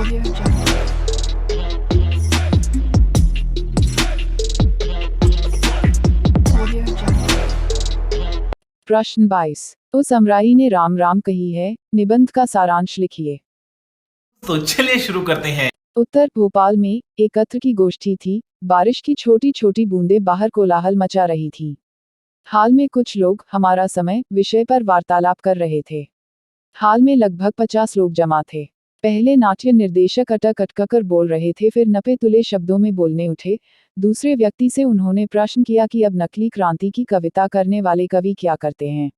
Audio Jungle. Audio Jungle. प्रश्न 22। उस अमराई ने राम राम कही है, निबंध का सारांश लिखिए। तो चलिए शुरू करते हैं। उत्तर भोपाल में एकत्र की गोष्ठी थी। बारिश की छोटी छोटी बूंदें बाहर कोलाहल मचा रही थीं। हाल में कुछ लोग हमारा समय विषय पर वार्तालाप कर रहे थे। हाल में लगभग 50 लोग जमा थे। पहले नाट्य निर्देशक अटक अटककर बोल रहे थे, फिर नपे तुले शब्दों में बोलने उठे। दूसरे व्यक्ति से उन्होंने प्रश्न किया कि अब नकली क्रांति की कविता करने वाले कवि क्या करते हैं।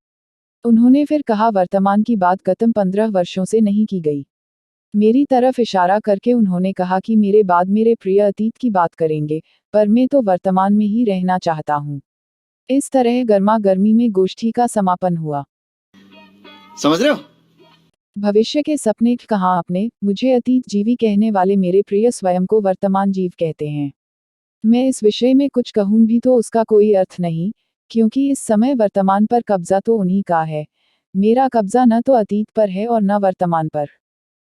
उन्होंने फिर कहा, वर्तमान की बात गतम 15 वर्षों से नहीं की गई। मेरी तरफ इशारा करके उन्होंने कहा कि मेरे बाद मेरे प्रिय अतीत की बात करेंगे, पर मैं तो वर्तमान में ही रहना चाहता हूँ। इस तरह गर्मा गर्मी में गोष्ठी का समापन हुआ। समझ रहे हो? भविष्य के सपने कहाँ आपने, मुझे अतीत जीवी कहने वाले मेरे प्रिय स्वयं को वर्तमान जीव कहते हैं। मैं इस विषय में कुछ कहूँ भी तो उसका कोई अर्थ नहीं, क्योंकि इस समय वर्तमान पर कब्जा तो उन्हीं का है। मेरा कब्जा न तो अतीत पर है और न वर्तमान पर।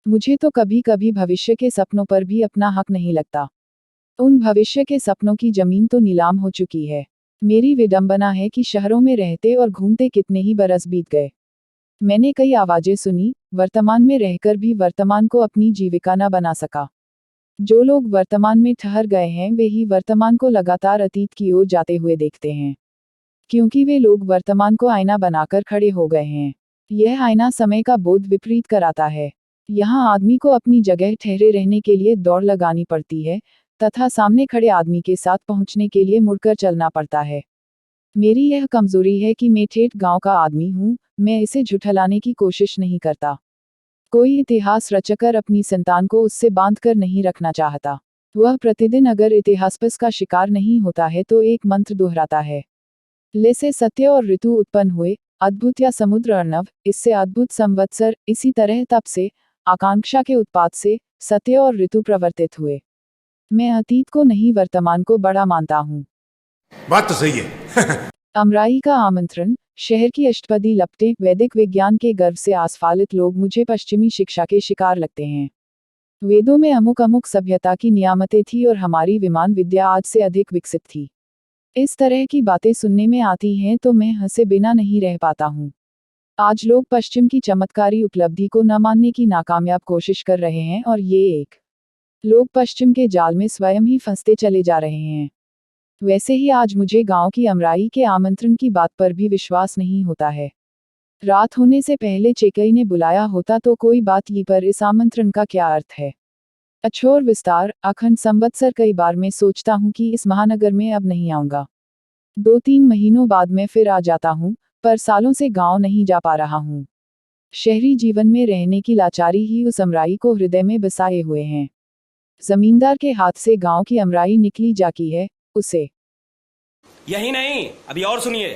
मुझे तो कभी कभी भविष्य के सपनों पर भी अपना हक नहीं लगता। उन भविष्य के सपनों की जमीन तो नीलाम हो चुकी है। मेरी विडंबना है कि शहरों में रहते और घूमते कितने ही बरस बीत गए। मैंने कई आवाजें सुनी, वर्तमान में रहकर भी वर्तमान को अपनी जीविका न बना सका। जो लोग वर्तमान में ठहर गए हैं वे ही वर्तमान को लगातार अतीत की ओर जाते हुए देखते हैं, क्योंकि वे लोग वर्तमान को आईना बनाकर खड़े हो गए हैं। यह आईना समय का बोध विपरीत कराता है। यहाँ आदमी को अपनी जगह ठहरे रहने के लिए दौड़ लगानी पड़ती है, तथा सामने खड़े आदमी के साथ पहुंचने के लिए मुड़कर चलना पड़ता है। मेरी यह कमजोरी है कि मैं ठेठ गांव का आदमी हूँ। मैं इसे झुठलाने की कोशिश नहीं करता। कोई इतिहास रचकर अपनी संतान को उससे बांधकर नहीं रखना चाहता। वह प्रतिदिन अगर इतिहासपस का शिकार नहीं होता है तो एक मंत्र दोहराता है। ले से सत्य और ऋतु उत्पन्न हुए, अद्भुत या समुद्र अर्णव, इससे अद्भुत संवत्सर, इसी तरह तप से, आकांक्षा के उत्पात से, सत्य और ऋतु प्रवर्तित हुए। मैं अतीत को नहीं वर्तमान को बड़ा मानता हूँ। बात तो सही है। अमराई का आमंत्रण। शहर की अष्टपदी लपटें, वैदिक विज्ञान के गर्व से आस्फालित लोग मुझे पश्चिमी शिक्षा के शिकार लगते हैं। वेदों में अमुक अमुक सभ्यता की नियामतें थी और हमारी विमान विद्या आज से अधिक विकसित थी। इस तरह की बातें सुनने में आती हैं तो मैं हंसे बिना नहीं रह पाता हूँ। आज लोग पश्चिम की चमत्कारी उपलब्धि को न मानने की नाकामयाब कोशिश कर रहे हैं और लोग पश्चिम के जाल में स्वयं ही फंसते चले जा रहे हैं। वैसे ही आज मुझे गांव की अमराई के आमंत्रण की बात पर भी विश्वास नहीं होता है। रात होने से पहले चेकई ने बुलाया होता तो कोई बात ही, पर इस आमंत्रण का क्या अर्थ है। अछोर विस्तार, अखंड संवत्सर, कई बार मैं सोचता हूँ कि इस महानगर में अब नहीं आऊंगा। 2-3 महीनों बाद मैं फिर आ जाता हूँ, पर सालों से गांव नहीं जा पा रहा हूँ। शहरी जीवन में रहने की लाचारी ही उस अमराई को हृदय में बसाए हुए हैं। जमींदार के हाथ से गांव की अमराई निकली जाती है, उसे यही नहीं, अभी और सुनिए।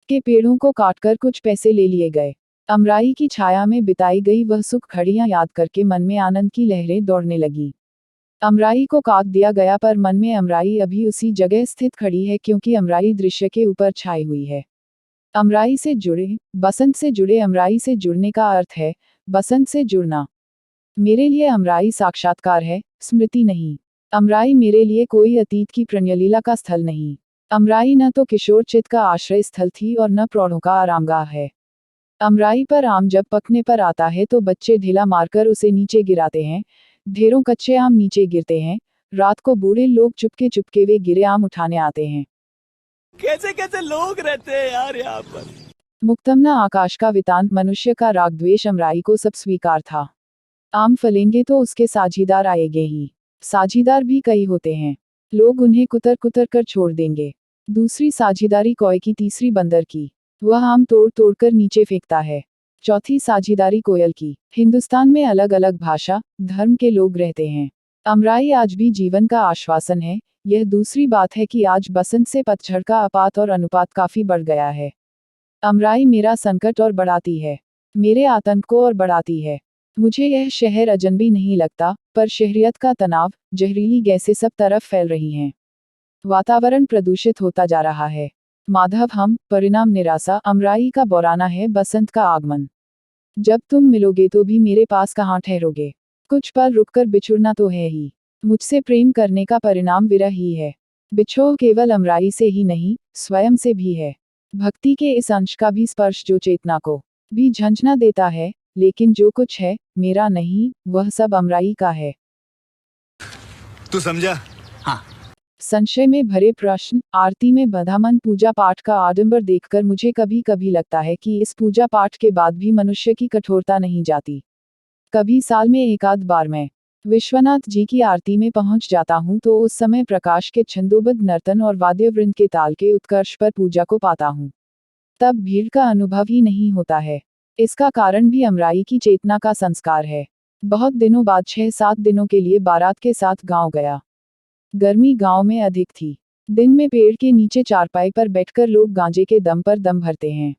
के पेड़ों को काटकर कुछ पैसे ले लिए गए। अमराई की छाया में बिताई गई वह सुख घड़ियां याद करके मन में आनंद की लहरें दौड़ने लगी। अमराई को काट दिया गया, पर मन में अमराई अभी उसी जगह स्थित खड़ी है, क्योंकि अमराई दृश्य के ऊपर छाई हुई है। अमराई से जुड़े, बसंत से जुड़े। अमराई से जुड़ने का अर्थ है बसंत से जुड़ना। मेरे लिए अमराई साक्षात्कार है, स्मृति नहीं। अमराई मेरे लिए कोई अतीत की प्रणयलीला का स्थल नहीं। अमराई न तो किशोर चित्त का आश्रय स्थल थी और न प्रौढ़ों का आरामगाह है। अमराई पर आम जब पकने पर आता है तो बच्चे ढीला मारकर उसे नीचे गिराते हैं। ढेरों कच्चे आम नीचे गिरते हैं। रात को बूढ़े लोग चुपके चुपके वे गिरे आम उठाने आते हैं। कैसे कैसे लोग रहते हैं यार यहाँ पर। मुक्तमना आकाश का वितांत, मनुष्य का राग द्वेष। अमराई को सब स्वीकार था। आम फलेंगे तो उसके साझीदार आएंगे ही। साझीदार भी कई होते हैं। लोग उन्हें कुतर कुतर कर छोड़ देंगे। दूसरी साझीदारी कौए की, तीसरी बंदर की। वह आम तोड़ तोड़ कर नीचे फेंकता है। चौथी साझीदारी कोयल की। हिंदुस्तान में अलग अलग भाषा, धर्म के लोग रहते हैं। अमराई आज भी जीवन का आश्वासन है। यह दूसरी बात है कि आज बसंत से पतझड़ का आपात और अनुपात काफी बढ़ गया है। अमराई मेरा संकट और बढ़ाती है, मेरे आतंक को और बढ़ाती है। मुझे यह शहर अजनबी नहीं लगता, पर शहरियत का तनाव, जहरीली गैसें सब तरफ फैल रही हैं। वातावरण प्रदूषित होता जा रहा है। माधव हम, परिणाम निराशा। अमराई का बौराना है बसंत का आगमन। जब तुम मिलोगे तो भी मेरे पास कहाँ ठहरोगे। कुछ पल रुककर बिछुड़ना तो है ही। मुझसे प्रेम करने का परिणाम विरह ही है। बिछोह केवल अमराई से ही नहीं, स्वयं से भी है। भक्ति के इस अंश का भी स्पर्श जो चेतना को भी झंझना देता है, लेकिन जो कुछ है, मेरा नहीं, वह सब अमराई का है। तू समझा? संशय में भरे प्रश्न, आरती में बंधा मन, पूजा पाठ का आडंबर देखकर मुझे कभी कभी लगता है कि इस पूजा पाठ के बाद भी मनुष्य की कठोरता नहीं जाती। कभी साल में एक आध बार मैं विश्वनाथ जी की आरती में पहुंच जाता हूं तो उस समय प्रकाश के छंदोबद्ध नर्तन और वाद्यवृंद के ताल के उत्कर्ष पर पूजा को पाता हूं। तब भीड़ का अनुभव ही नहीं होता है। इसका कारण भी अमराई की चेतना का संस्कार है। बहुत दिनों बाद 6-7 दिनों के लिए बारात के साथ गांव गया। गर्मी गांव में अधिक थी। दिन में पेड़ के नीचे चारपाई पर बैठकर लोग गांजे के दम पर दम भरते हैं।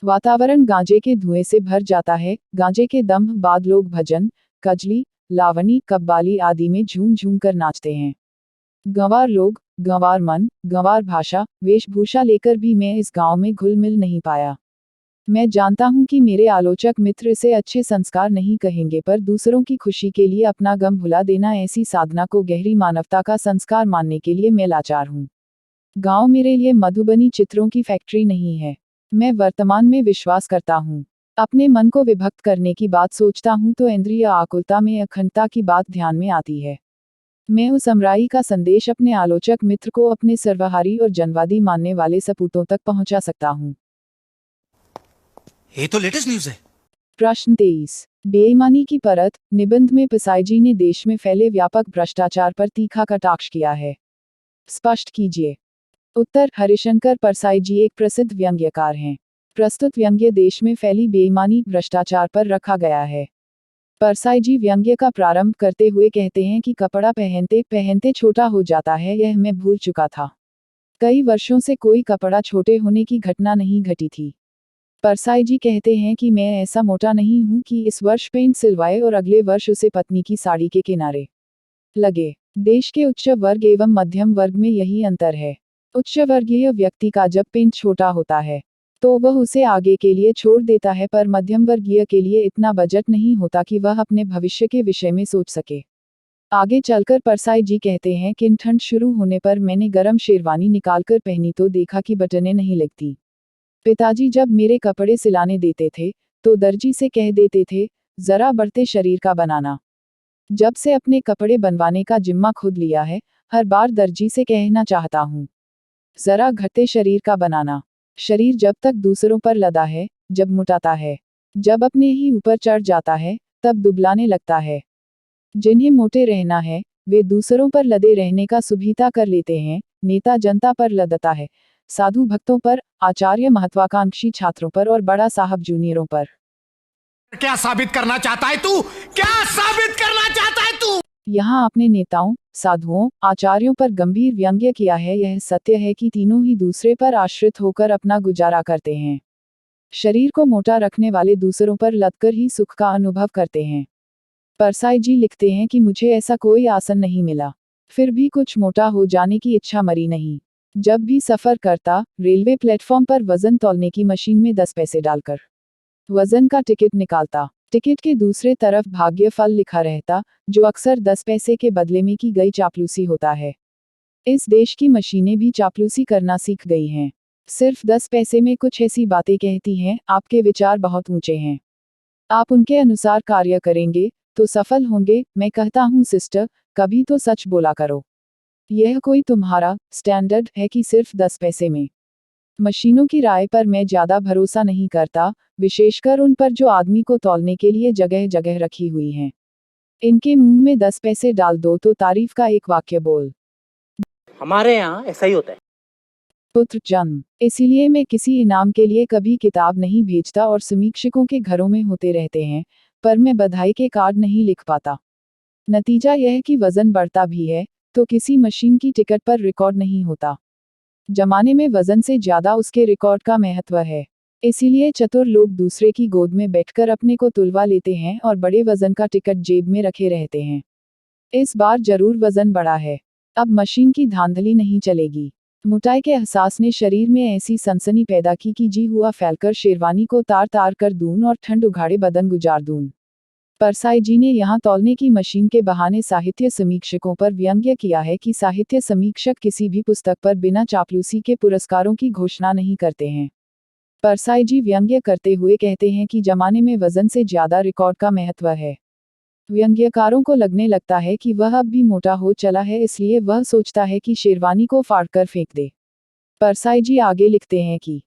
वातावरण गांजे के धुएं से भर जाता है। गांजे के दम बाद लोग भजन, कजली, लावनी, कव्वाली आदि में झूम झूम कर नाचते हैं। गंवार लोग, गंवार मन, गंवार भाषा, वेशभूषा लेकर भी मैं इस गांव में घुल मिल नहीं पाया। मैं जानता हूं कि मेरे आलोचक मित्र इसे अच्छे संस्कार नहीं कहेंगे, पर दूसरों की खुशी के लिए अपना गम भुला देना ऐसी साधना को गहरी मानवता का संस्कार मानने के लिए मैं लाचार हूं। गांव मेरे लिए मधुबनी चित्रों की फैक्ट्री नहीं है। मैं वर्तमान में विश्वास करता हूं। अपने मन को विभक्त करने की बात सोचता हूं तो इंद्रिय आकुलता में अखंडता की बात ध्यान में आती है। मैं उस अमराई का संदेश अपने आलोचक मित्र को अपने सर्वहारी और जनवादी मानने वाले सपूतों तक पहुंचा सकता हूं। ये तो लेटेस्ट न्यूज़ है। प्रश्न 23। बेईमानी की परत, निबंध में पिसाईजी ने देश में फैले व्यापक भ्रष्टाचार पर तीखा कटाक्ष किया है। स्पष्ट कीजिए। उत्तर, हरिशंकर परसाईजी एक प्रसिद्ध व्यंग्यकार हैं। प्रस्तुत व्यंग्य देश में फैली बेईमानी, भ्रष्टाचार पर रखा गया है। परसाईजी व्यंग्य का प्रारंभ करते हुए कहते हैं कि कपड़ा पहनते पहनते छोटा हो जाता है, यह मैं भूल चुका था। कई वर्षों से कोई कपड़ा छोटे होने की घटना नहीं घटी थी। परसाईजी कहते हैं कि मैं ऐसा मोटा नहीं हूं कि इस वर्ष पेंट सिलवाए और अगले वर्ष उसे पत्नी की साड़ी के किनारे लगे। देश के उच्च वर्ग एवं मध्यम वर्ग में यही अंतर है। उच्च वर्गीय व्यक्ति का जब पेंट छोटा होता है तो वह उसे आगे के लिए छोड़ देता है, पर मध्यम वर्गीय के लिए इतना बजट नहीं होता कि वह अपने भविष्य के विषय में सोच सके। आगे चलकर परसाईजी कहते हैं कि ठंड शुरू होने पर मैंने गरम शेरवानी निकालकर पहनी तो देखा कि बटनें नहीं लगती। पिताजी जब मेरे कपड़े सिलाने देते थे तो दर्जी से कह देते थे, जरा बढ़ते शरीर का बनाना। जब से अपने कपड़े बनवाने का जिम्मा खुद लिया है, हर बार दर्जी से कहना चाहता हूँ, जरा घटते शरीर का बनाना। शरीर जब तक दूसरों पर लदा है, जब मुटाता है, जब अपने ही ऊपर चढ़ जाता है, तब दुबलाने लगता है। जिन्हें मोटे रहना है, वे दूसरों पर लदे रहने का सुभीता कर लेते हैं। नेता जनता पर लदता है, साधु भक्तों पर, आचार्य महत्वाकांक्षी छात्रों पर और बड़ा साहब जूनियरों पर। क्या साबित करना चाहता है तू? क्या साबित करना चाहता है तू? यहाँ आपने नेताओं, साधुओं, आचार्यों पर गंभीर व्यंग्य किया है। यह सत्य है कि तीनों ही दूसरे पर आश्रित होकर अपना गुजारा करते हैं। शरीर को मोटा रखने वाले दूसरों पर लदकर ही सुख का अनुभव करते हैं। परसाईजी लिखते हैं कि मुझे ऐसा कोई आसन नहीं मिला, फिर भी कुछ मोटा हो जाने की इच्छा मरी नहीं। जब भी सफर करता, रेलवे प्लेटफॉर्म पर वजन तौलने की मशीन में 10 पैसे डालकर वजन का टिकट निकालता। टिकट के दूसरे तरफ भाग्य फल लिखा रहता, जो अक्सर 10 पैसे के बदले में की गई चापलूसी होता है। इस देश की मशीनें भी चापलूसी करना सीख गई हैं। सिर्फ 10 पैसे में कुछ ऐसी बातें कहती हैं, आपके विचार बहुत ऊंचे हैं, आप उनके अनुसार कार्य करेंगे तो सफल होंगे। मैं कहता हूँ सिस्टर, कभी तो सच बोला करो। यह कोई तुम्हारा स्टैंडर्ड है कि सिर्फ 10 पैसे में? मशीनों की राय पर मैं ज्यादा भरोसा नहीं करता, विशेषकर उन पर जो आदमी को तौलने के लिए जगह जगह रखी हुई हैं। इनके मुंह में 10 पैसे डाल दो तो तारीफ का एक वाक्य बोल। हमारे यहाँ ऐसा ही होता है। पुत्र जन्म। इसीलिए मैं किसी इनाम के लिए कभी किताब नहीं भेजता और समीक्षकों के घरों में होते रहते हैं, पर मैं बधाई के कार्ड नहीं लिख पाता। नतीजा यह है कि वजन बढ़ता भी है तो किसी मशीन की टिकट पर रिकॉर्ड नहीं होता। जमाने में वजन से ज्यादा उसके रिकॉर्ड का महत्व है। इसीलिए चतुर लोग दूसरे की गोद में बैठकर अपने को तुलवा लेते हैं और बड़े वजन का टिकट जेब में रखे रहते हैं। इस बार जरूर वजन बढ़ा है, अब मशीन की धांधली नहीं चलेगी। मोटाई के एहसास ने शरीर में ऐसी सनसनी पैदा की कि जी हुआ फैलकर शेरवानी को तार तार कर दूं और ठंड उघाड़े बदन गुजार दूं। परसाई जी ने यहाँ तौलने की मशीन के बहाने साहित्य समीक्षकों पर व्यंग्य किया है कि साहित्य समीक्षक किसी भी पुस्तक पर बिना चापलूसी के पुरस्कारों की घोषणा नहीं करते हैं। परसाई जी व्यंग्य करते हुए कहते हैं कि जमाने में वजन से ज्यादा रिकॉर्ड का महत्व है। व्यंग्यकारों को लगने लगता है कि वह अब भी मोटा हो चला है, इसलिए वह सोचता है कि शेरवानी को फाड़कर फेंक दे। परसाई जी आगे लिखते हैं कि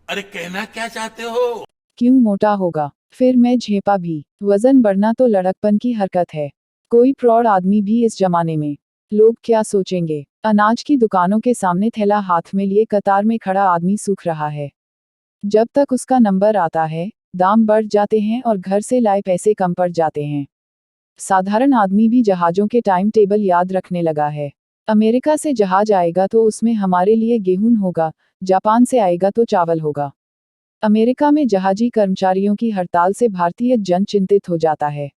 अरे कहना क्या चाहते हो? क्यों मोटा होगा, फिर मैं झेपा भी। वजन बढ़ना तो लड़कपन की हरकत है। कोई प्रौढ़ आदमी भी इस जमाने में। लोग क्या सोचेंगे? अनाज की दुकानों के सामने थैला हाथ में लिए कतार में खड़ा आदमी सूख रहा है। जब तक उसका नंबर आता है, दाम बढ़ जाते हैं और घर से लाए पैसे कम पड़ जाते हैं। साधारण आदमी भी जहाजों के टाइम टेबल याद रखने लगा है। अमेरिका से जहाज आएगा तो उसमें हमारे लिए गेहूं होगा, जापान से आएगा तो चावल होगा। अमेरिका में जहाजी कर्मचारियों की हड़ताल से भारतीय जन चिंतित हो जाता है।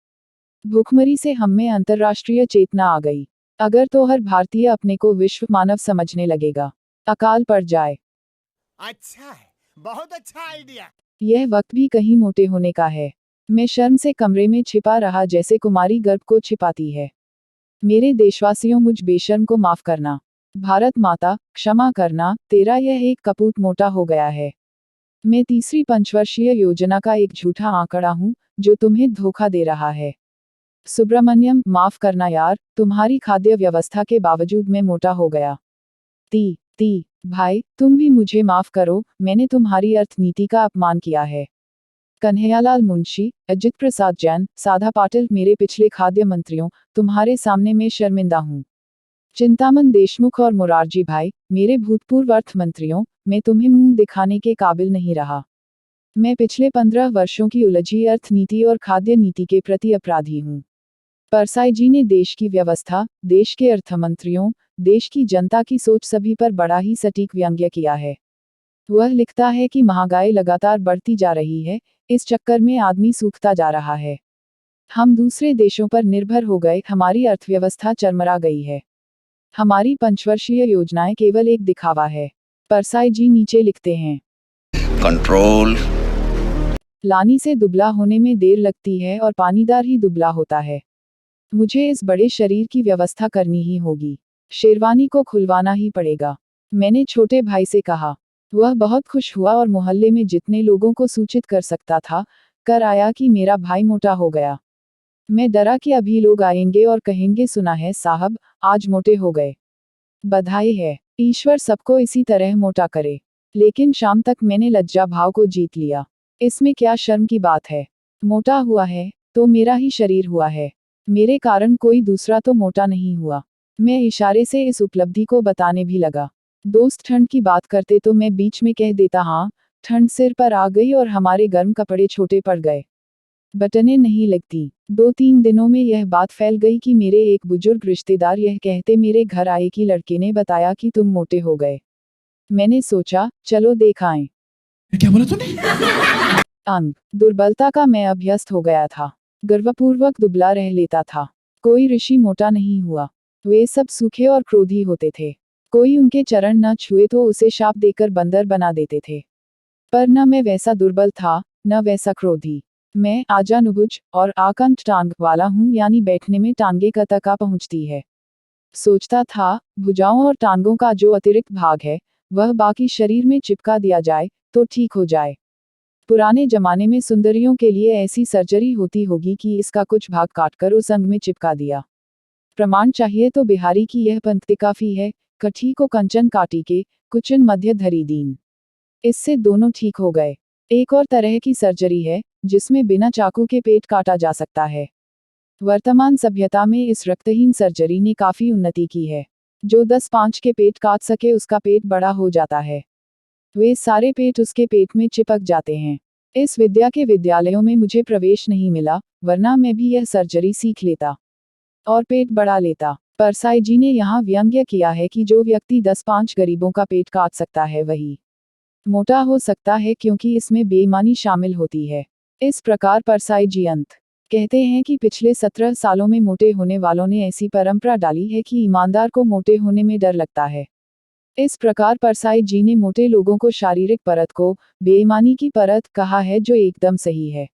भूखमरी से हम में अंतर्राष्ट्रीय चेतना आ गई। अगर तो हर भारतीय अपने को विश्व मानव समझने लगेगा, अकाल पड़ जाए। अच्छा है, बहुत अच्छा आइडिया। यह वक्त भी कहीं मोटे होने का है। मैं शर्म से कमरे में छिपा रहा जैसे कुमारी गर्भ को छिपाती है। मेरे देशवासियों, मुझ बेशर्म को माफ करना। भारत माता, क्षमा करना, तेरा यह एक कपूत मोटा हो गया है। मैं तीसरी पंचवर्षीय योजना का एक झूठा आंकड़ा हूं, जो तुम्हें धोखा दे रहा है। सुब्रमण्यम, माफ करना यार, तुम्हारी खाद्य व्यवस्था के बावजूद मैं मोटा हो गया। ती भाई, तुम भी मुझे माफ करो, मैंने तुम्हारी अर्थनीति का अपमान किया है। कन्हैयालाल मुंशी, अजित प्रसाद जैन, साधा पाटिल, मेरे पिछले खाद्य मंत्रियों, तुम्हारे सामने मैं शर्मिंदा हूं। चिंतामन देशमुख और मुरारजी भाई, मेरे भूतपूर्व अर्थ मंत्रियों, मैं तुम्हें मुंह दिखाने के काबिल नहीं रहा। मैं पिछले 15 वर्षों की उलझी अर्थनीति और खाद्य नीति के प्रति अपराधी हूं। परसाई जी ने देश की व्यवस्था, देश के अर्थमंत्रियों, देश की जनता की सोच सभी पर बड़ा ही सटीक व्यंग्य किया है। वह लिखता है कि महंगाई लगातार बढ़ती जा रही है, इस चक्कर में आदमी सूखता जा रहा है। हम दूसरे देशों पर निर्भर हो गए, हमारी अर्थव्यवस्था चरमरा गई है। हमारी पंचवर्षीय योजनाएं केवल एक दिखावा है। परसाई जी नीचे लिखते हैं, कंट्रोल। लानी से दुबला होने में देर लगती है और पानीदार ही दुबला होता है। मुझे इस बड़े शरीर की व्यवस्था करनी ही होगी। शेरवानी को खुलवाना ही पड़ेगा। मैंने छोटे भाई से कहा। वह बहुत खुश हुआ और मोहल्ले में जितने लोगों को सूचित कर सकता था, कर आया कि मेरा भाई मोटा हो गया। मैं डरा कि अभी लोग आएंगे और कहेंगे, सुना है साहब, आज मोटे हो गए। बधाई है, ईश्वर सबको इसी तरह मोटा करे। लेकिन शाम तक मैंने लज्जा भाव को जीत लिया। इसमें क्या शर्म की बात है? मोटा हुआ है तो मेरा ही शरीर हुआ है, मेरे कारण कोई दूसरा तो मोटा नहीं हुआ। मैं इशारे से इस उपलब्धि को बताने भी लगा। दोस्त ठंड की बात करते तो मैं बीच में कह देता, हाँ, ठंड सिर पर आ गई और हमारे गर्म कपड़े छोटे पड़ गए, बटनें नहीं लगती। 2-3 दिनों में यह बात फैल गई कि मेरे एक बुजुर्ग रिश्तेदार यह कहते मेरे घर आए कि लड़के ने बताया कि तुम मोटे हो गए। मैंने सोचा, चलो देख आएं। क्या बोला तूने? अंग दुर्बलता का मैं अभ्यस्त हो गया था। गर्वपूर्वक दुबला रह लेता था। कोई ऋषि मोटा नहीं हुआ। वे सब सूखे और क्रोधी होते थे। कोई उनके चरण न छुए तो उसे शाप देकर बंदर बना देते थे। पर न मैं वैसा दुर्बल था, न वैसा क्रोधी। मैं आजानुबुझ और आकंठ टांग वाला हूँ, यानी बैठने में टांगे तक आ पहुँचती है। सोचता था, भुजाओं और टांगों का जो अतिरिक्त भाग है, वह बाकी शरीर में चिपका दिया जाए तो ठीक हो जाए। पुराने जमाने में सुंदरियों के लिए ऐसी सर्जरी होती होगी कि इसका कुछ भाग काटकर उस अंग में चिपका दिया। प्रमाण चाहिए तो बिहारी की यह पंक्ति काफी है, कठी को कंचन काटी के, कुचन मध्य धरी दीन। इससे दोनों ठीक हो गए। एक और तरह की सर्जरी है, जिसमें बिना चाकू के पेट काटा जा सकता है। वर्तमान सभ्यता में इस रक्तहीन सर्जरी ने काफी उन्नति की है। जो 10-5 के पेट काट सके उसका पेट बड़ा हो जाता है। वे सारे पेट उसके पेट में चिपक जाते हैं। इस विद्या के विद्यालयों में मुझे प्रवेश नहीं मिला, वरना मैं भी यह सर्जरी सीख लेता और पेट बढ़ा लेता। परसाई जी ने यहाँ व्यंग्य किया है कि जो व्यक्ति 10-5 गरीबों का पेट काट सकता है वही मोटा हो सकता है, क्योंकि इसमें बेईमानी शामिल होती है। इस प्रकार परसाई जी अंत कहते हैं कि पिछले 17 सालों में मोटे होने वालों ने ऐसी परंपरा डाली है कि ईमानदार को मोटे होने में डर लगता है। इस प्रकार परसाई जी ने मोटे लोगों को शारीरिक परत को बेईमानी की परत कहा है, जो एकदम सही है।